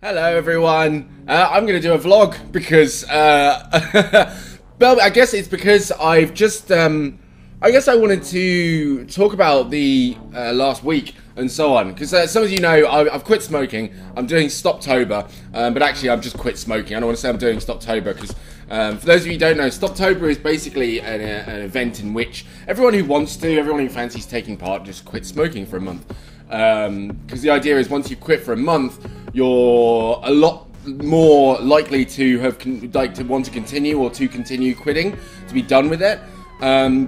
Hello everyone. I'm going to do a vlog because, well, I guess it's because I've just, I guess I wanted to talk about the last week and so on. Because some of you know, I've quit smoking. I'm doing StopTober, but actually I've just quit smoking. I don't want to say I'm doing StopTober because, for those of you who don't know, StopTober is basically an event in which everyone who wants to, everyone who fancies taking part, just quit smoking for a month. Because the idea is once you quit for a month, you're a lot more likely to have want to continue or to continue quitting, to be done with it.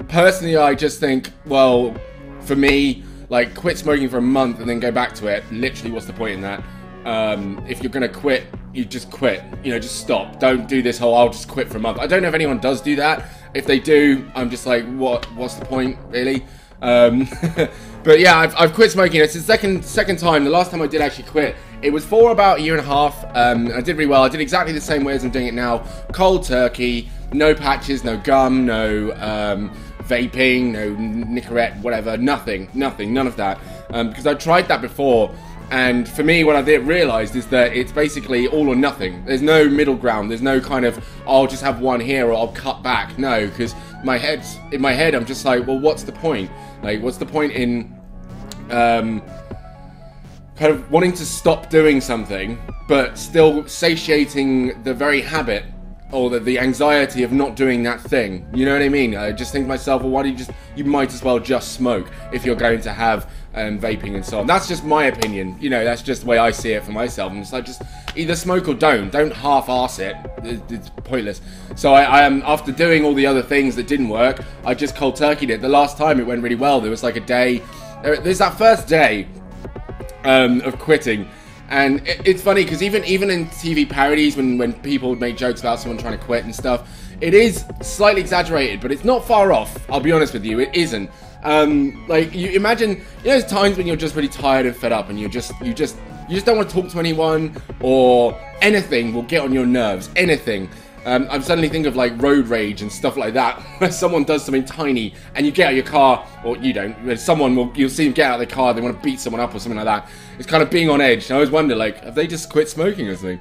Personally, I just think, well, for me, like, quit smoking for a month and then go back to it, literally what's the point in that? If you're gonna quit, you just quit, you know, just stop. Don't do this whole I'll just quit for a month. I don't know if anyone does do that. If they do, I'm just like, what's the point, really? But yeah, I've quit smoking. It's the second time. The last time I did actually quit, it was for about a year and a half. I did really well. I did exactly the same way as I'm doing it now. Cold turkey, no patches, no gum, no vaping, no Nicorette, whatever, nothing, none of that. Because I tried that before, and for me, what I realised is that it's basically all or nothing. There's no middle ground. There's no kind of, oh, I'll just have one here or I'll cut back. No, because in my head, I'm just like, well, what's the point? Like, what's the point in kind of wanting to stop doing something, but still satiating the very habit or the anxiety of not doing that thing? You know what I mean? I just think to myself, well, why do you might as well just smoke if you're going to have vaping and so on. That's just my opinion. You know, that's just the way I see it for myself. And it's like, just either smoke or don't half-arse it. It's pointless. So I am, after doing all the other things that didn't work, I just cold turkeyed it. The last time it went really well. There was like a day, there's that first day of quitting. And it's funny because even in TV parodies, when people make jokes about someone trying to quit and stuff, it is slightly exaggerated, but it's not far off. I'll be honest with you, it isn't. Like, you imagine, you know, there's times when you're just really tired and fed up, and you just don't want to talk to anyone, or anything will get on your nerves. Anything. I'm suddenly thinking of like road rage and stuff like that, where someone does something tiny and you get out of your car, or you don't, you'll see them get out of their car, they want to beat someone up or something like that. It's kind of being on edge. And I always wonder, like, have they just quit smoking or something?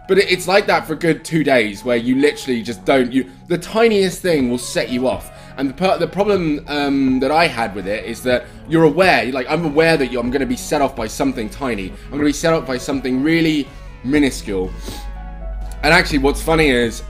But it's like that for a good 2 days, where you literally just don't, the tiniest thing will set you off. And the problem that I had with it is that you're aware, like, I'm aware that I'm going to be set off by something tiny. I'm going to be set off by something really minuscule. And actually, what's funny is,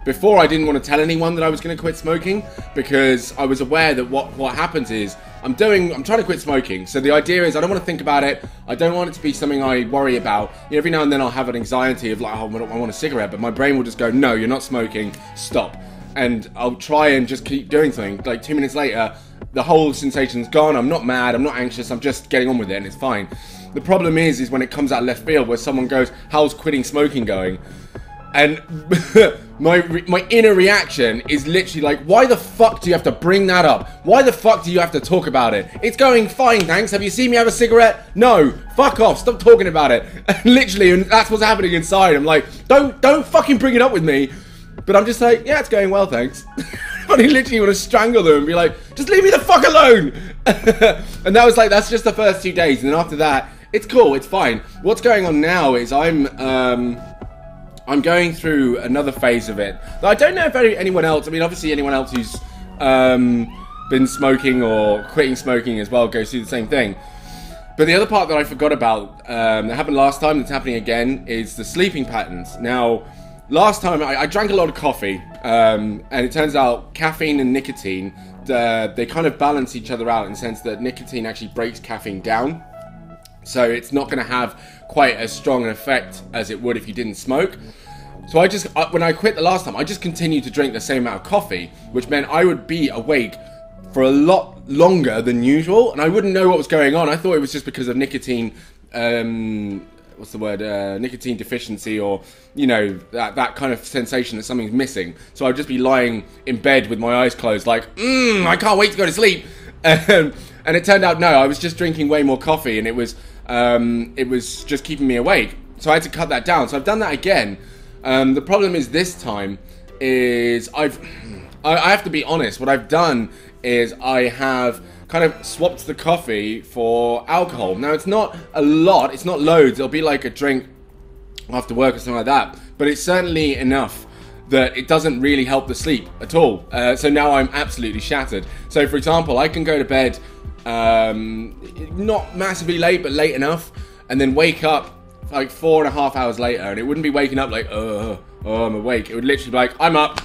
before I didn't want to tell anyone that I was going to quit smoking, because I was aware that what happens is, I'm trying to quit smoking. So the idea is, I don't want to think about it. I don't want it to be something I worry about. You know, every now and then I'll have an anxiety of like, oh, I want a cigarette, but my brain will just go, no, you're not smoking, stop. And I'll try and just keep doing something. Like 2 minutes later, the whole sensation's gone. I'm not mad, I'm not anxious, I'm just getting on with it, and it's fine. The problem is when it comes out left field, where someone goes, how's quitting smoking going? And my inner reaction is literally like, why the fuck do you have to bring that up? Why the fuck do you have to talk about it? It's going fine, thanks. Have you seen me have a cigarette? No. Fuck off. Stop talking about it. Literally, and that's what's happening inside. I'm like, don't fucking bring it up with me. But I'm just like, yeah, it's going well, thanks. I literally want to strangle them and be like, just leave me the fuck alone. And that was like, that's just the first 2 days. And then after that, it's cool, it's fine. What's going on now is I'm going through another phase of it. I don't know if anyone else, I mean, obviously anyone else who's been smoking or quitting smoking as well goes through the same thing. But the other part that I forgot about, that happened last time, that's happening again, is the sleeping patterns. Now, last time I drank a lot of coffee, and it turns out caffeine and nicotine, they kind of balance each other out in the sense that nicotine actually breaks caffeine down. So it's not going to have quite as strong an effect as it would if you didn't smoke. So when I quit the last time, I just continued to drink the same amount of coffee, which meant I would be awake for a lot longer than usual, and I wouldn't know what was going on. I thought it was just because of nicotine, nicotine deficiency, or, you know, that kind of sensation that something's missing. So I'd just be lying in bed with my eyes closed like, I can't wait to go to sleep. And it turned out, no, I was just drinking way more coffee, and it was just keeping me awake. So I had to cut that down. So I've done that again. The problem is this time is I have to be honest. What I've done is I have kind of swapped the coffee for alcohol. Now, it's not a lot, it's not loads, it'll be like a drink after work or something like that, but it's certainly enough that it doesn't really help the sleep at all. So now I'm absolutely shattered. So for example, I can go to bed not massively late, but late enough, and then wake up like 4.5 hours later, and it wouldn't be waking up like, oh, I'm awake. It would literally be like, I'm up,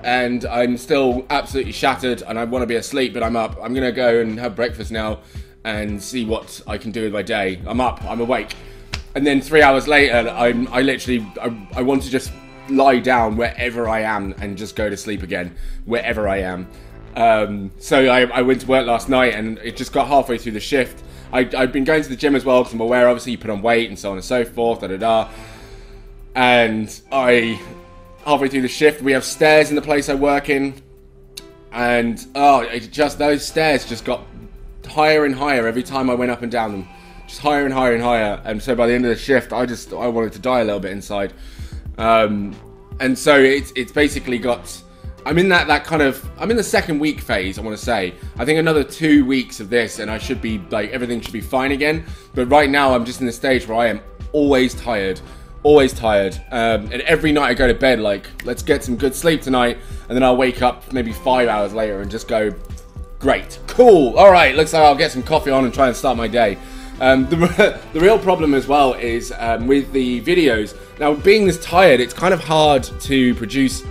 and I'm still absolutely shattered, and I want to be asleep, but I'm up. I'm gonna go and have breakfast now and see what I can do with my day. I'm up, I'm awake. And then 3 hours later, I want to just lie down wherever I am and just go to sleep again, wherever I am. So I went to work last night, and it just got halfway through the shift. I'd been going to the gym as well, because I'm aware, obviously, you put on weight and so on and so forth, And halfway through the shift, we have stairs in the place I work in, and those stairs just got higher and higher every time I went up and down them. Just higher and higher and higher, and so by the end of the shift, I wanted to die a little bit inside. And so it's basically got, I'm in I'm in the second week phase, I want to say. I think another 2 weeks of this, and I should be, like, everything should be fine again. But right now, I'm just in the stage where I am always tired. And every night I go to bed, like, let's get some good sleep tonight. And then I'll wake up maybe 5 hours later and just go, great, cool, all right, looks like I'll get some coffee on and try and start my day. The real problem as well is with the videos. Now, being this tired, it's kind of hard to produce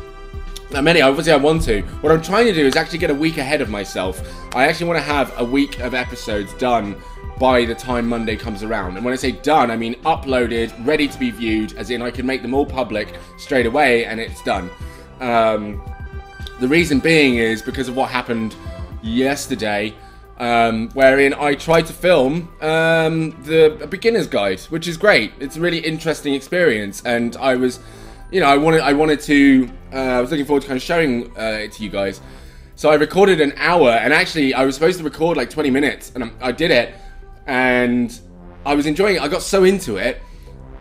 that many. Obviously, I want to. What I'm trying to do is actually get a week ahead of myself. I actually want to have a week of episodes done by the time Monday comes around. And when I say done, I mean uploaded, ready to be viewed, as in I can make them all public straight away and it's done. The reason being is because of what happened yesterday, wherein I tried to film the beginner's guide, which is great. It's a really interesting experience, and I was, I wanted to, I was looking forward to kind of showing it to you guys. So I recorded an hour, and actually I was supposed to record like 20 minutes, and I did it, and I was enjoying it. I got so into it,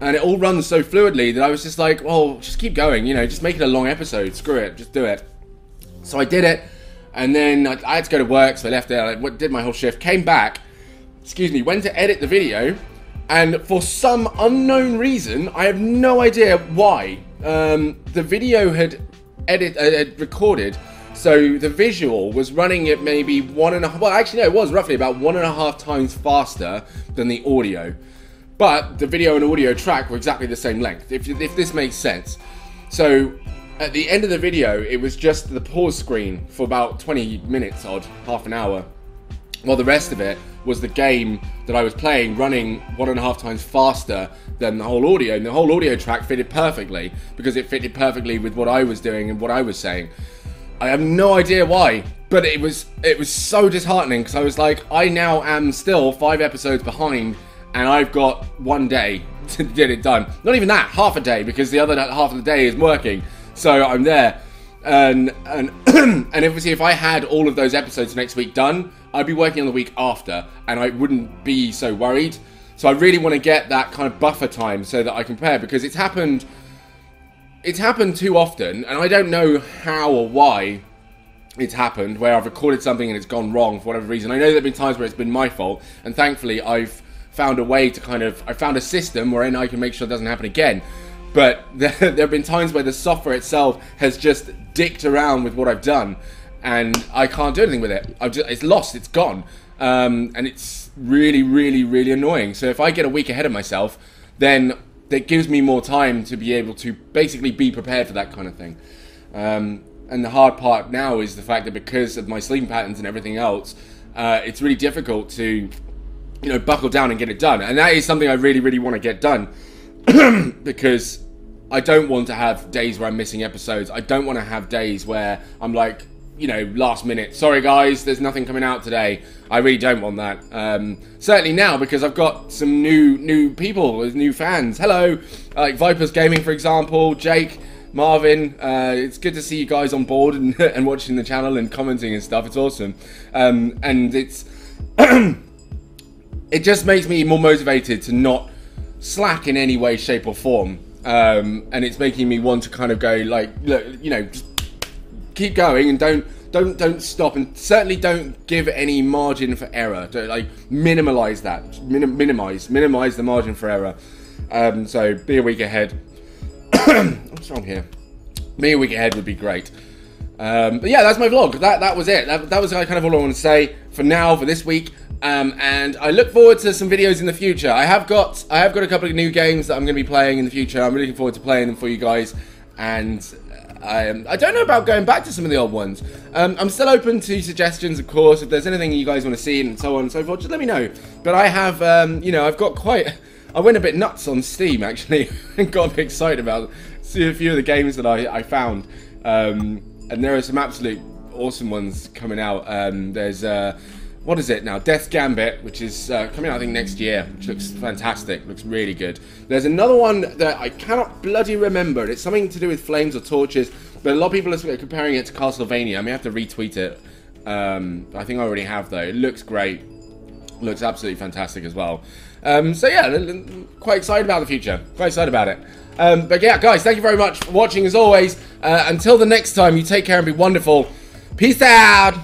and it all runs so fluidly that I was just like, well, just keep going, just make it a long episode, screw it, just do it. So I did it. And then I had to go to work, so I left there, I did my whole shift, came back, went to edit the video, and for some unknown reason, I have no idea why, the video had recorded, so the visual was running at maybe 1.5, well actually no, it was roughly about 1.5 times faster than the audio. But the video and audio track were exactly the same length, if this makes sense. So at the end of the video, it was just the pause screen for about 20 minutes odd, half an hour, while the rest of it was the game that I was playing running 1.5 times faster than the whole audio, and the whole audio track fitted perfectly, because it fitted perfectly with what I was doing and what I was saying. I have no idea why, but it was so disheartening, because I was like, I now am still 5 episodes behind, and I've got 1 day to get it done. Not even that, half a day, because the other half of the day is working. So I'm there, and obviously if I had all of those episodes next week done, I'd be working on the week after, and I wouldn't be so worried. So I really want to get that kind of buffer time so that I can prepare, because it's happened too often, and I don't know how or why it's happened, where I've recorded something and it's gone wrong for whatever reason. I know there have been times where it's been my fault, and thankfully I've found a way to I found a system wherein I can make sure it doesn't happen again. But there have been times where the software itself has just dicked around with what I've done, and I can't do anything with it. It's lost, it's gone, and it's really, really, really annoying. So if I get a week ahead of myself, then that gives me more time to be able to basically be prepared for that kind of thing. And the hard part now is the fact that because of my sleeping patterns and everything else, it's really difficult to, buckle down and get it done. And that is something I really, really want to get done. Because I don't want to have days where I'm missing episodes. I don't want to have days where I'm like, last minute, sorry guys, there's nothing coming out today. I really don't want that. Certainly now, because I've got some new people, new fans. Hello, like Vipers Gaming, for example, Jake, Marvin. It's good to see you guys on board and, and watching the channel and commenting and stuff. It's awesome. And it's it just makes me more motivated to not slack in any way, shape or form, and it's making me want to kind of go like, look, just keep going and don't stop, and certainly don't give any margin for error. Don't, like, minimize that, minimize the margin for error. So be a week ahead. What's wrong here? Being a week ahead would be great. But yeah, that's my vlog. That was it. That was kind of all I want to say for now, for this week. And I look forward to some videos in the future. I have got a couple of new games that I'm going to be playing in the future. I'm really looking forward to playing them for you guys. And I don't know about going back to some of the old ones. I'm still open to suggestions, of course. If there's anything you guys want to see and so on and so forth, just let me know. But I have, you know, I've got quite... I went a bit nuts on Steam, actually, and got a bit excited about a few of the games that I found. And there are some absolute awesome ones coming out. There's, what is it now? Death's Gambit, which is coming out, I think, next year, which looks fantastic, looks really good. There's another one that I cannot bloody remember. It's something to do with flames or torches, but a lot of people are comparing it to Castlevania. I may have to retweet it. I think I already have, though. It looks great. Looks absolutely fantastic as well. So yeah, quite excited about the future. Quite excited about it. But yeah, guys, thank you very much for watching as always. Until the next time, you take care and be wonderful. Peace out.